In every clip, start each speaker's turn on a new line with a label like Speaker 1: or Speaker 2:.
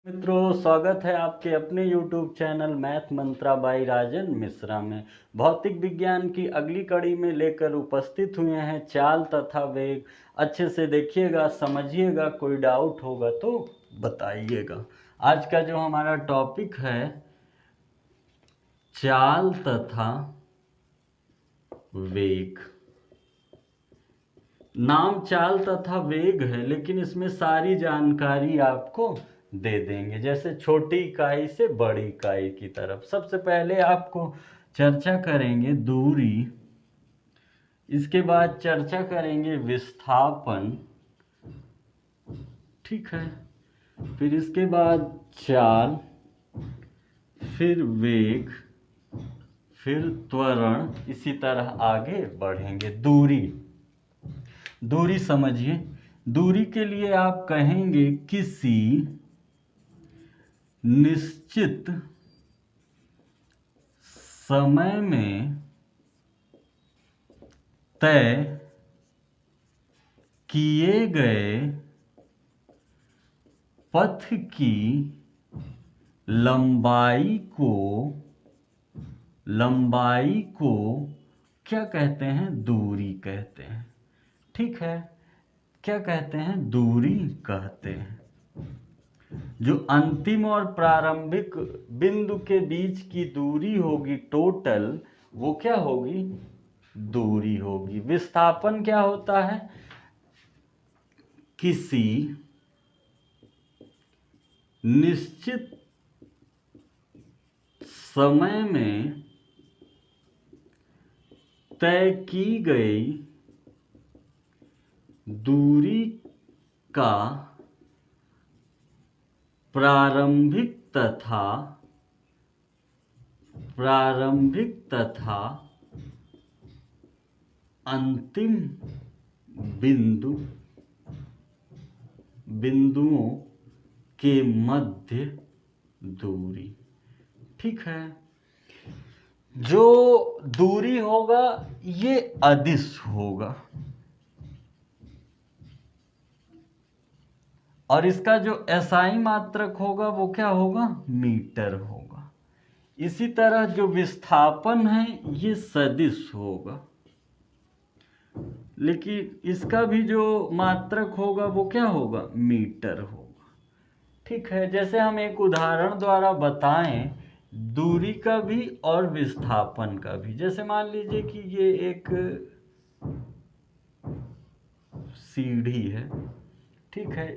Speaker 1: मित्रों, स्वागत है आपके अपने YouTube channel math Mantra by Rajan Mishra में। भौतिक विज्ञान की अगली कड़ी में लेकर उपस्थित हुए हैं चाल तथा वेग। अच्छे से देखिएगा, समझिएगा, कोई डाउट होगा तो बताइएगा। आज का जो हमारा टॉपिक है चाल तथा वेग। नाम चाल तथा वेग है, लेकिन इसमें सारी जानकारी आपको दे देंगे, जैसे छोटी इकाई से बड़ी इकाई की तरफ। सबसे पहले आपको चर्चा करेंगे दूरी, इसके बाद चर्चा करेंगे विस्थापन, ठीक है, फिर इसके बाद चाल, फिर वेग, फिर त्वरण, इसी तरह आगे बढ़ेंगे। दूरी समझिए। दूरी के लिए आप कहेंगे किसी निश्चित समय में तय किए गए पथ की लंबाई को क्या कहते हैं? दूरी कहते हैं। ठीक है, क्या कहते हैं? दूरी कहते हैं। जो अंतिम और प्रारंभिक बिंदु के बीच की दूरी होगी टोटल, वो क्या होगी? दूरी होगी। विस्थापन क्या होता है? किसी निश्चित समय में तय की गई दूरी का प्रारंभिक अंतिम बिंदुओं के मध्य दूरी। ठीक है, जो दूरी होगा ये अदिश होगा, और इसका जो एसआई मात्रक होगा वो क्या होगा? मीटर होगा। इसी तरह जो विस्थापन है ये सदिश होगा, लेकिन इसका भी जो मात्रक होगा वो क्या होगा? मीटर होगा। ठीक है, जैसे हम एक उदाहरण द्वारा बताएं दूरी का भी और विस्थापन का भी। जैसे मान लीजिए कि ये एक सीढ़ी है, ठीक है,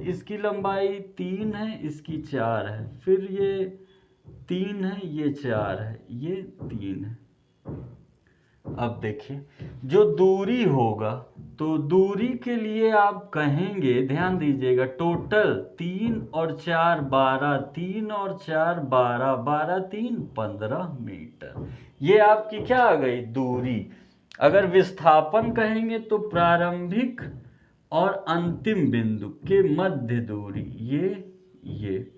Speaker 1: इसकी लंबाई 3 है, इसकी 4 है, फिर ये 3 है, ये 4 है, ये 3 है। अब देखिए जो दूरी होगा, तो दूरी के लिए आप कहेंगे, ध्यान दीजिएगा, टोटल 3 और 4 12, 3 और 4 12, 12 3 15 मीटर। ये आपकी क्या आ गई? दूरी। अगर विस्थापन कहेंगे तो प्रारंभिक और अंतिम बिंदु के मध्य दूरी, ये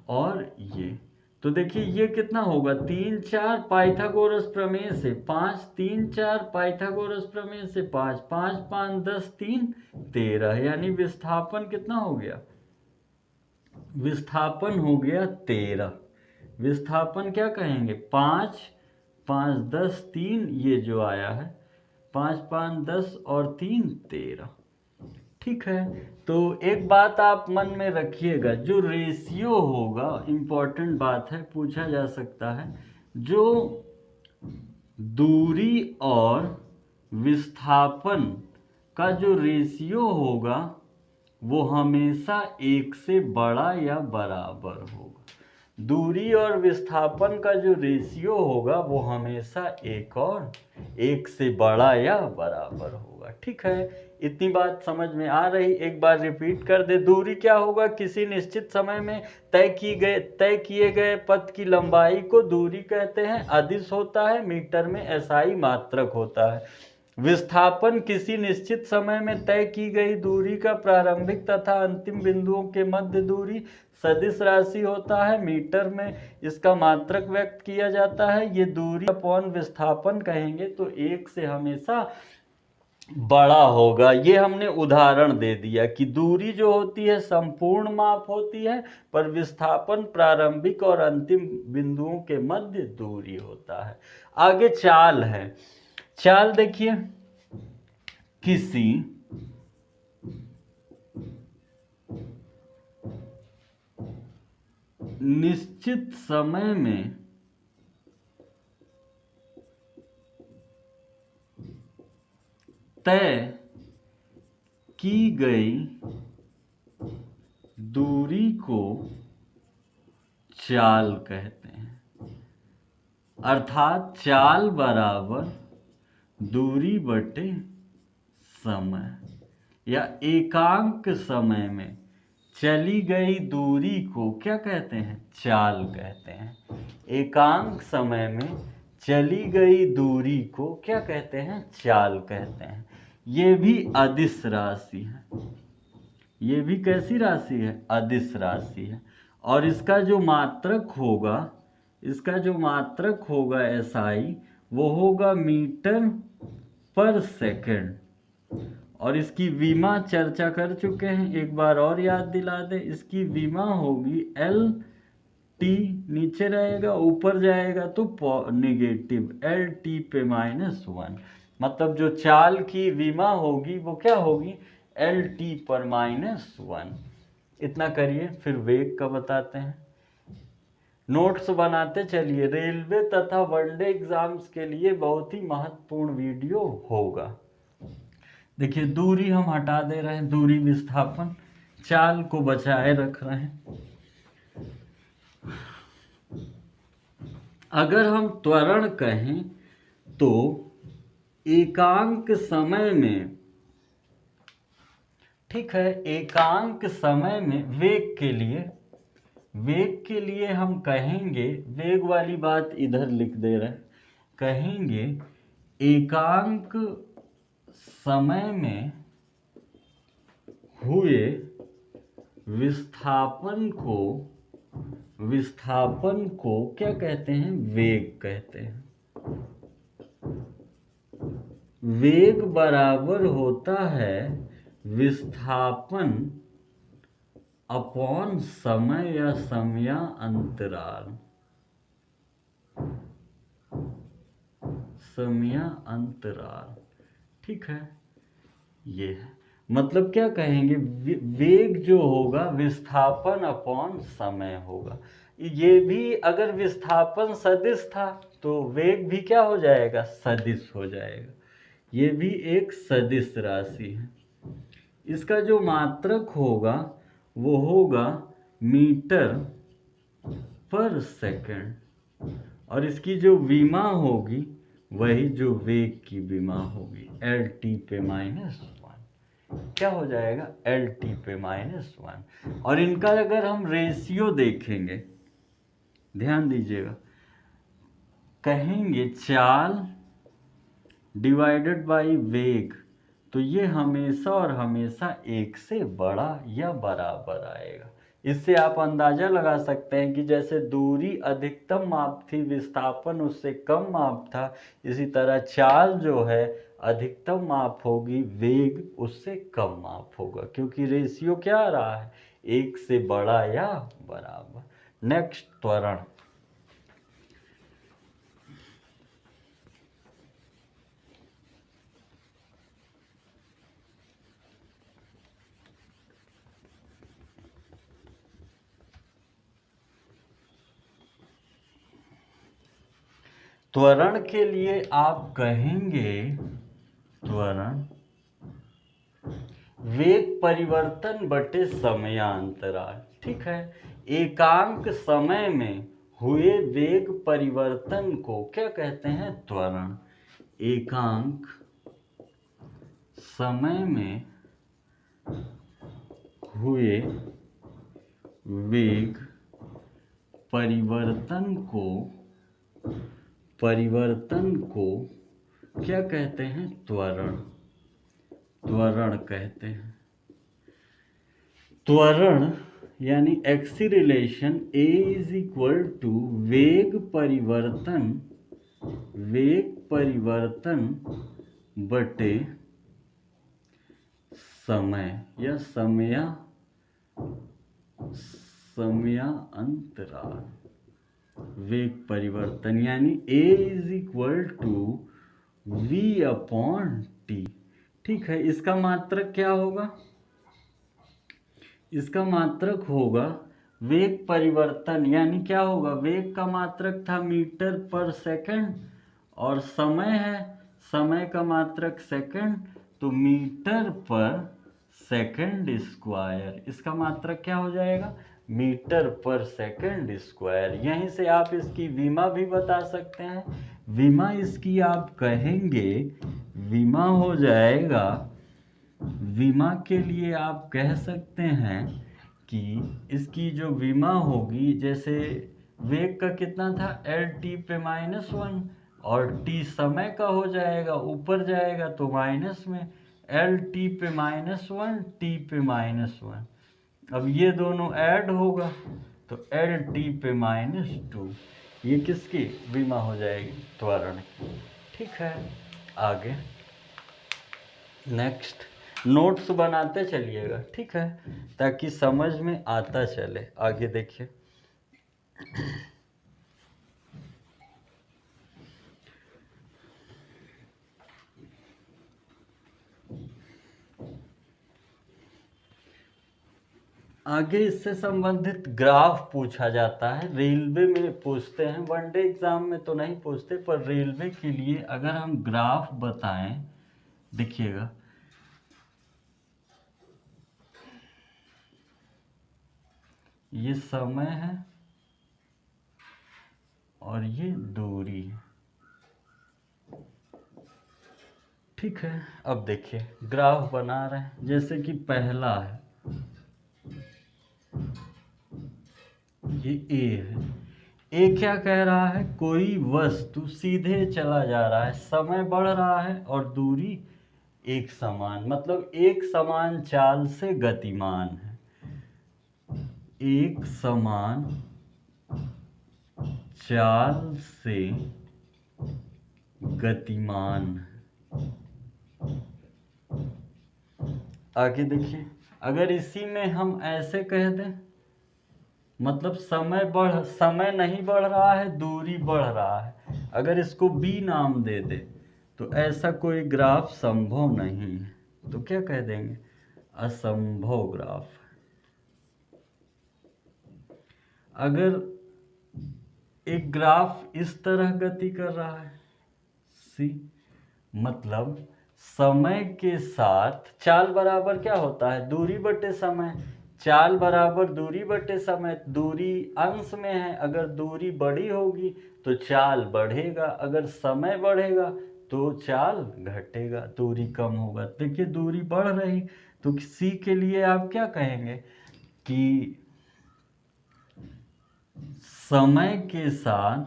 Speaker 1: और ये। तो देखिए ये कितना होगा? 3 4 पाइथागोरस प्रमेय से 5, 3 4 पाइथागोरस प्रमेय से 5, 5 5 10, 3 13, यानी विस्थापन कितना हो गया? विस्थापन हो गया 13। विस्थापन क्या कहेंगे? 5 5 10 3, ये जो आया है 5 5 10 और 3 13। ठीक है, तो एक बात आप मन में रखिएगा, जो रेशियो होगा, इम्पोर्टेंट बात है, पूछा जा सकता है, जो दूरी और विस्थापन का जो रेशियो होगा वो हमेशा 1 से बड़ा या बराबर होगा। दूरी और विस्थापन का जो रेशियो होगा वो हमेशा 1 से बड़ा या बराबर होगा। ठीक है, इतनी बात समझ में आ रही? एक बार रिपीट कर दे। दूरी क्या होगा? किसी निश्चित समय में तय किए गए पथ की लंबाई को दूरी कहते हैं। अदिश होता है, मीटर में एसआई मात्रक होता है। विस्थापन किसी निश्चित समय में तय की गई दूरी का प्रारंभिक तथा अंतिम बिंदुओं के मध्य दूरी सदिश राशि होता है, मीटर में इसका मात्रक व्यक्त किया जाता है। ये दूरी अपॉन विस्थापन कहेंगे तो 1 से हमेशा बड़ा होगा। ये हमने उदाहरण दे दिया कि दूरी जो होती है संपूर्ण माप होती है, पर विस्थापन प्रारंभिक और अंतिम बिंदुओं के मध्य दूरी होता है। आगे चाल है। चाल देखिए, किसी निश्चित समय में तय की गई दूरी को चाल कहते हैं। अर्थात चाल बराबर दूरी बटे समय, या एकांक समय में चली गई दूरी को क्या कहते हैं? चाल कहते हैं। एकांक समय में चली गई दूरी को क्या कहते हैं? चाल कहते हैं। ये भी अदिश राशि है। ये भी कैसी राशि है? अदिश राशि है। और इसका जो मात्रक होगा, SI, वो होगा मीटर पर सेकंड। और इसकी विमा चर्चा कर चुके हैं, एक बार और याद दिला दें। इसकी विमा होगी LT, नीचे रहेगा ऊपर जाएगा तो नेगेटिव LT पे -1। मतलब जो चाल की विमा होगी वो क्या होगी? LT पर -1। इतना करिए, फिर वेग का बताते हैं। नोट्स बनाते चलिए, रेलवे तथा वनडे एग्जाम्स के लिए बहुत ही महत्वपूर्ण वीडियो होगा। देखिए, दूरी हम हटा दे रहे हैं, दूरी विस्थापन, चाल को बचाए रख रहे हैं। अगर हम त्वरण कहें तो एकांक समय में, ठीक है, एकांक समय में वेग के लिए हम कहेंगे, वेग वाली बात इधर लिख दे रहे हैं, कहेंगे एकांक समय में हुए विस्थापन को क्या कहते हैं? वेग कहते हैं। वेग बराबर होता है विस्थापन अपॉन समय या समयांतराल। ठीक है, ये है। मतलब क्या कहेंगे? वेग जो होगा विस्थापन अपॉन समय होगा। ये भी अगर विस्थापन सदिश था तो वेग भी क्या हो जाएगा? सदिश हो जाएगा। ये भी एक सदिश राशि है। इसका जो मात्रक होगा वो होगा मीटर पर सेकंड, और इसकी जो विमा होगी वही जो वेग की विमा होगी, LT पे -1। क्या हो जाएगा? LT पे -1। और इनका अगर हम रेशियो देखेंगे, ध्यान दीजिएगा, कहेंगे चाल डिवाइडेड बाई वेग, तो ये हमेशा और हमेशा 1 से बड़ा या बराबर आएगा। इससे आप अंदाजा लगा सकते हैं कि जैसे दूरी अधिकतम माप थी, विस्थापन उससे कम माप था, इसी तरह चाल जो है अधिकतम माप होगी, वेग उससे कम माप होगा, क्योंकि रेशियो क्या आ रहा है? 1 से बड़ा या बराबर। नेक्स्ट, त्वरण। त्वरण के लिए आप कहेंगे त्वरण वेग परिवर्तन बटे समयांतराल। ठीक है, एकांक समय में हुए वेग परिवर्तन को क्या कहते हैं? त्वरण। एकांक समय में हुए वेग परिवर्तन को क्या कहते हैं? त्वरण कहते हैं। त्वरण यानी acceleration A is equal to वेग परिवर्तन बटे समय या समयांतराल वेग परिवर्तन, यानी a is equal to v/t। ठीक है, इसका मात्रक क्या होगा? इसका मात्रक होगा वेग परिवर्तन, यानी क्या होगा? वेग का मात्रक था मीटर पर सेकंड और समय है, समय का मात्रक सेकंड, तो मीटर पर सेकंड स्क्वायर। इसका मात्रक क्या हो जाएगा? मीटर पर सेकंड स्क्वायर। यहीं से आप इसकी विमा भी बता सकते हैं। विमा इसकी आप कहेंगे, विमा हो जाएगा, विमा के लिए आप कह सकते हैं कि इसकी जो विमा होगी, जैसे वेग का कितना था? LT पे -1 और t समय का हो जाएगा, ऊपर जाएगा तो माइनस में, LT पे -1 t पे -1। अब ये दोनों ऐड होगा तो LT पे -2। ये किसकी विमा हो जाएगी? त्वरण की। ठीक है, आगे नेक्स्ट नोट्स बनाते चलिएगा, ठीक है, ताकि समझ में आता चले। आगे देखिए, आगे इससे संबंधित ग्राफ पूछा जाता है, रेलवे में पूछते हैं, वनडे एग्जाम में तो नहीं पूछते, पर रेलवे के लिए अगर हम ग्राफ बताएं, देखिएगा, ये समय है और ये दूरी है। ठीक है, अब देखिए ग्राफ बना रहे हैं, जैसे कि पहला है, ये ए है। ए क्या कह रहा है? कोई वस्तु सीधे चला जा रहा है, समय बढ़ रहा है और दूरी एक समान, मतलब एक समान चाल से गतिमान है, एक समान चाल से गतिमान है। आगे देखिए, अगर इसी में हम ऐसे कह दें, मतलब समय नहीं बढ़ रहा है, दूरी बढ़ रहा है, अगर इसको बी नाम दे दे तो ऐसा कोई ग्राफ संभव नहीं है, तो क्या कह देंगे? असंभव ग्राफ। अगर एक ग्राफ इस तरह गति कर रहा है, सी, मतलब समय के साथ चाल बराबर क्या होता है? दूरी बटे समय। चाल बराबर दूरी बटे समय, दूरी अंश में है, अगर दूरी बड़ी होगी तो चाल बढ़ेगा, अगर समय बढ़ेगा तो चाल घटेगा, दूरी कम होगा। देखिए दूरी बढ़ रही, तो सी के लिए आप क्या कहेंगे कि समय के साथ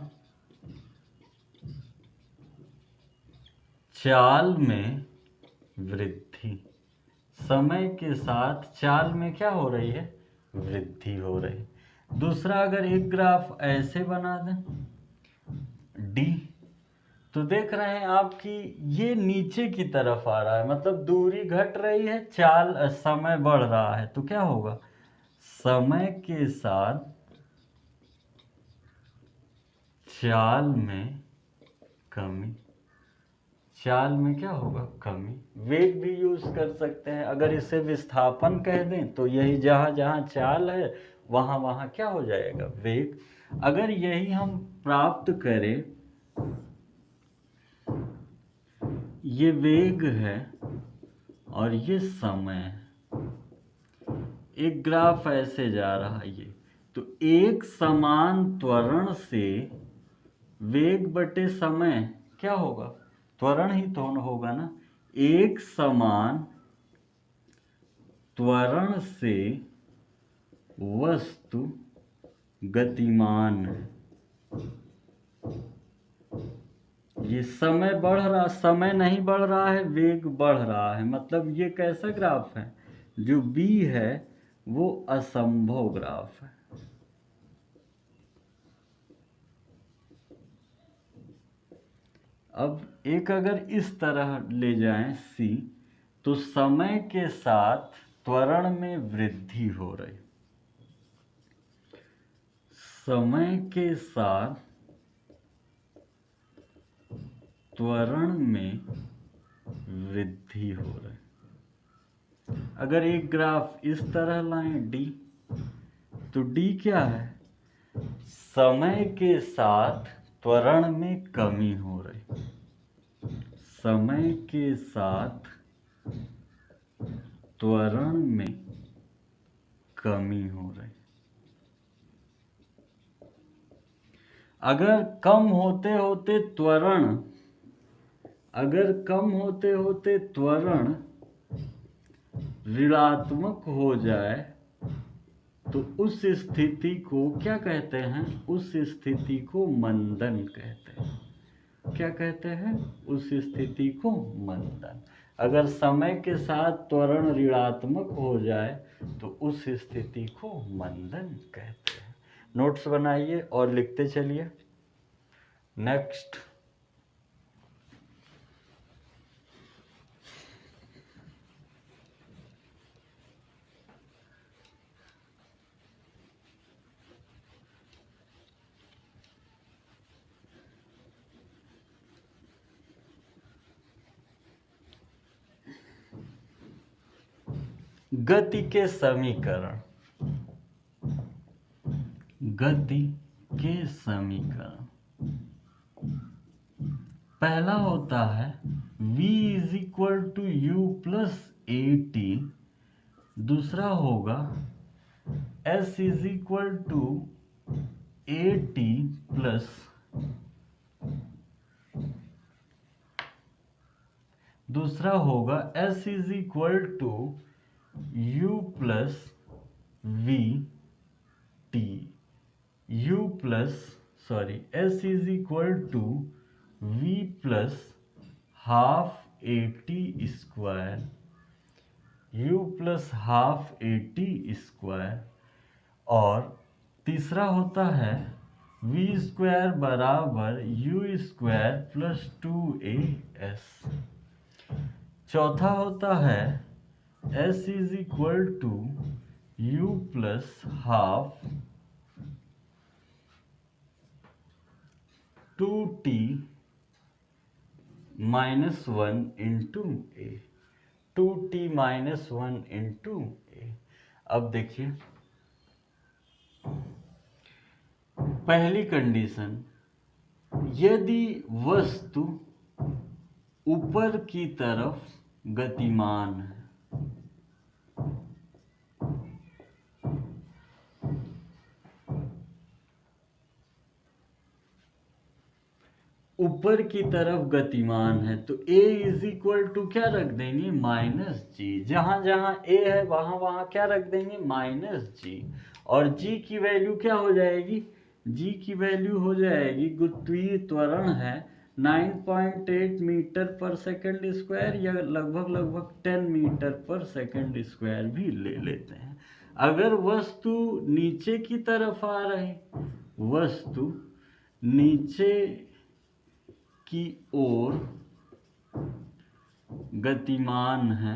Speaker 1: चाल में वृद्धि, समय के साथ चाल में क्या हो रही है? वृद्धि हो रही। दूसरा, अगर एक ग्राफ ऐसे बना दें डी, तो देख रहे हैं आप कि ये नीचे की तरफ आ रहा है, मतलब दूरी घट रही है, चाल समय बढ़ रहा है, तो क्या होगा? समय के साथ चाल में कमी, चाल में क्या होगा? कमी। वेग भी यूज कर सकते हैं, अगर इसे विस्थापन कह दें तो यही जहाँ जहाँ चाल है वहाँ वहाँ क्या हो जाएगा? वेग। अगर यही हम प्राप्त करें, ये वेग है और ये समय है, एक ग्राफ ऐसे जा रहा है ये, तो एक समान त्वरण से वेग बटे समय क्या होगा? त्वरण ही तो होगा ना। एक समान त्वरण से वस्तु गतिमान है। ये समय बढ़ रहा, समय नहीं बढ़ रहा है, वेग बढ़ रहा है, मतलब ये कैसा ग्राफ है? जो बी है वो असंभव ग्राफ है। अब एक अगर इस तरह ले जाएं सी, तो समय के साथ त्वरण में वृद्धि हो रही। समय के साथ त्वरण में वृद्धि हो रही। अगर एक ग्राफ इस तरह लाएं डी, तो डी क्या है? समय के साथ त्वरण में कमी हो रही। समय के साथ त्वरण में कमी हो रही। अगर कम होते होते त्वरण ऋणात्मक हो जाए तो उस स्थिति को क्या कहते हैं? उस स्थिति को मंदन कहते हैं। क्या कहते हैं? उस स्थिति को मंदन। अगर समय के साथ त्वरण ऋणात्मक हो जाए तो उस स्थिति को मंदन कहते हैं। नोट्स बनाइए और लिखते चलिए। नेक्स्ट, गति के समीकरण। गति के समीकरण पहला होता है v = u + at। दूसरा होगा s = at प्लस, दूसरा होगा s = u + vt। s = v + ½ at², u + ½ at²। और तीसरा होता है v² = u² + 2as। चौथा होता है s = u + ½ 2t - 1 × a। 2t - 1 × a। अब देखिए, पहली कंडीशन, यदि वस्तु ऊपर की तरफ गतिमान है, ऊपर की तरफ गतिमान है तो a = क्या रख देंगे? -g। जहां जहां a है वहां वहां क्या रख देंगे? -g। और g की वैल्यू क्या हो जाएगी? g की वैल्यू हो जाएगी, गुरुत्वीय त्वरण है 9.8 मीटर/सेकंड² या लगभग 10 मीटर/सेकंड² भी ले लेते हैं। अगर वस्तु नीचे की तरफ आ रही, वस्तु नीचे की ओर गतिमान है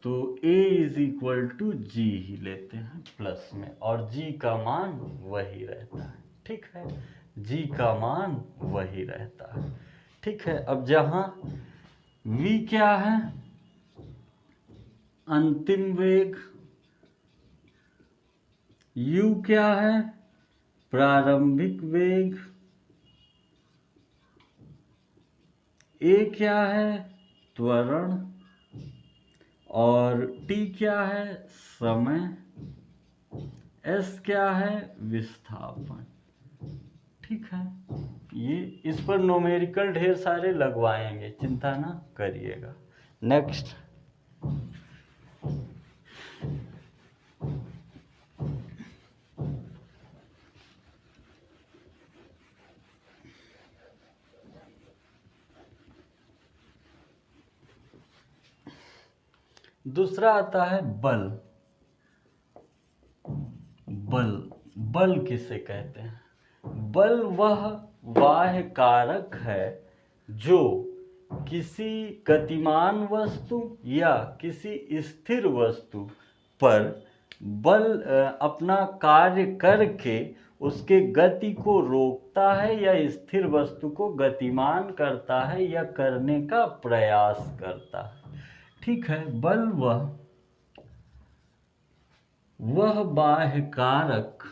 Speaker 1: तो a = g ही लेते हैं प्लस में, और g का मान वही रहता है। ठीक है, g का मान वही रहता है। ठीक है, अब जहां v क्या है? अंतिम वेग। u क्या है? प्रारंभिक वेग। a क्या है? त्वरण। और t क्या है? समय। s क्या है? विस्थापन। ठीक है, ये इस पर न्यूमेरिकल ढेर सारे लगवाएंगे, चिंता ना करिएगा। नेक्स्ट, दूसरा आता है बल। बल किसे कहते हैं? बल वह बाह्य कारक है जो किसी गतिमान वस्तु या किसी स्थिर वस्तु पर बल अपना कार्य करके उसके गति को रोकता है या स्थिर वस्तु को गतिमान करता है या करने का प्रयास करता है। ठीक है, बल वह बाह्य कारक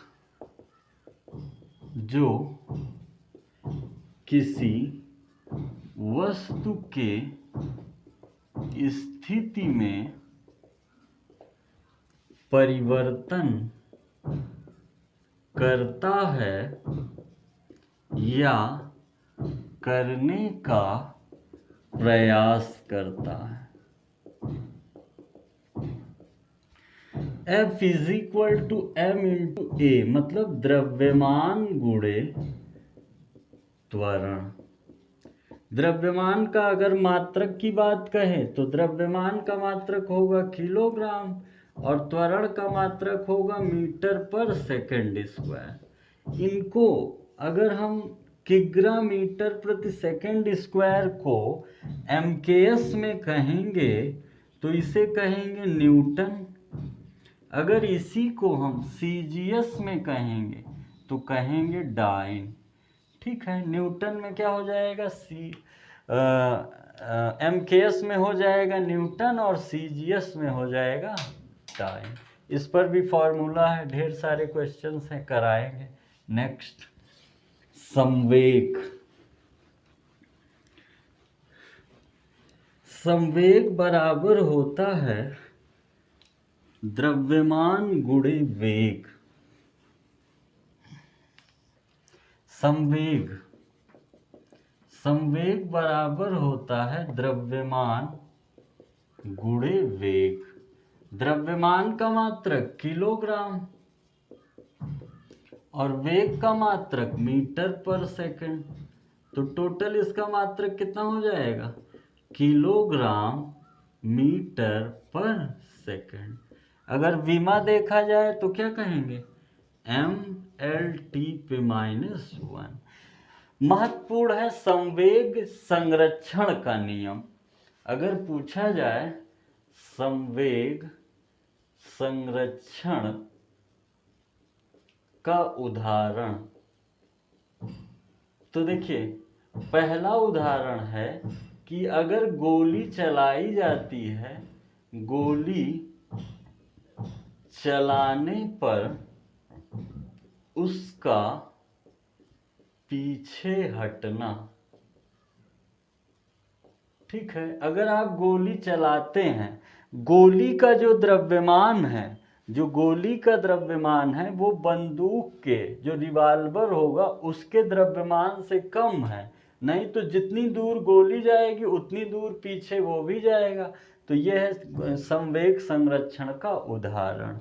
Speaker 1: जो किसी वस्तु के स्थिति में परिवर्तन करता है या करने का प्रयास करता है। F is equal to m into a, मतलब द्रव्यमान गुणे त्वरण। द्रव्यमान का अगर मात्रक की बात कहें तो द्रव्यमान का मात्रक होगा किलोग्राम और त्वरण का मात्रक होगा मीटर पर सेकंड स्क्वायर। इनको अगर हम किग्रा मीटर प्रति सेकंड स्क्वायर को MKS में कहेंगे तो इसे कहेंगे न्यूटन। अगर इसी को हम CGS में कहेंगे तो कहेंगे डाइन। ठीक है, न्यूटन में क्या हो जाएगा, MKS में हो जाएगा न्यूटन और CGS में हो जाएगा डाइन। इस पर भी फॉर्मूला है, ढेर सारे क्वेश्चंस हैं, कराएंगे। नेक्स्ट, संवेग। संवेग बराबर होता है द्रव्यमान गुणे वेग। संवेग बराबर होता है द्रव्यमान गुणे वेग। द्रव्यमान का मात्रक किलोग्राम और वेग का मात्रक मीटर पर सेकंड। तो टोटल इसका मात्रक कितना हो जाएगा, किलोग्राम मीटर पर सेकंड। अगर विमा देखा जाए तो क्या कहेंगे, mL/T⁻⁻⁰। महत्वपूर्ण है संवेग संरक्षण का नियम। अगर पूछा जाए संवेग संरक्षण का उदाहरण, तो देखिए पहला उदाहरण है कि अगर गोली चलाई जाती है, गोली चलाने पर उसका पीछे हटना। ठीक है, अगर आप गोली चलाते हैं, गोली का जो द्रव्यमान है, जो गोली का द्रव्यमान है वो बंदूक के जो रिवाल्वर होगा उसके द्रव्यमान से कम है, नहीं तो जितनी दूर गोली जाएगी उतनी दूर पीछे वो भी जाएगा। तो यह है संवेग संरक्षण का उदाहरण।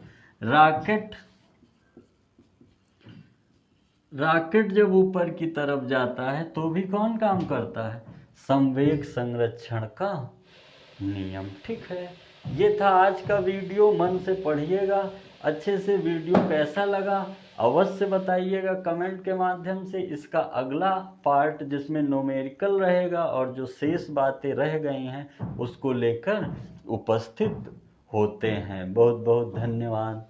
Speaker 1: रॉकेट जब ऊपर की तरफ जाता है तो भी कौन काम करता है, संवेग संरक्षण का नियम। ठीक है, ये था आज का वीडियो। मन से पढ़िएगा, अच्छे से। वीडियो कैसा लगा अवश्य बताइएगा कमेंट के माध्यम से। इसका अगला पार्ट जिसमें न्यूमेरिकल रहेगा और जो शेष बातें रह गई हैं उसको लेकर उपस्थित होते हैं। बहुत बहुत धन्यवाद।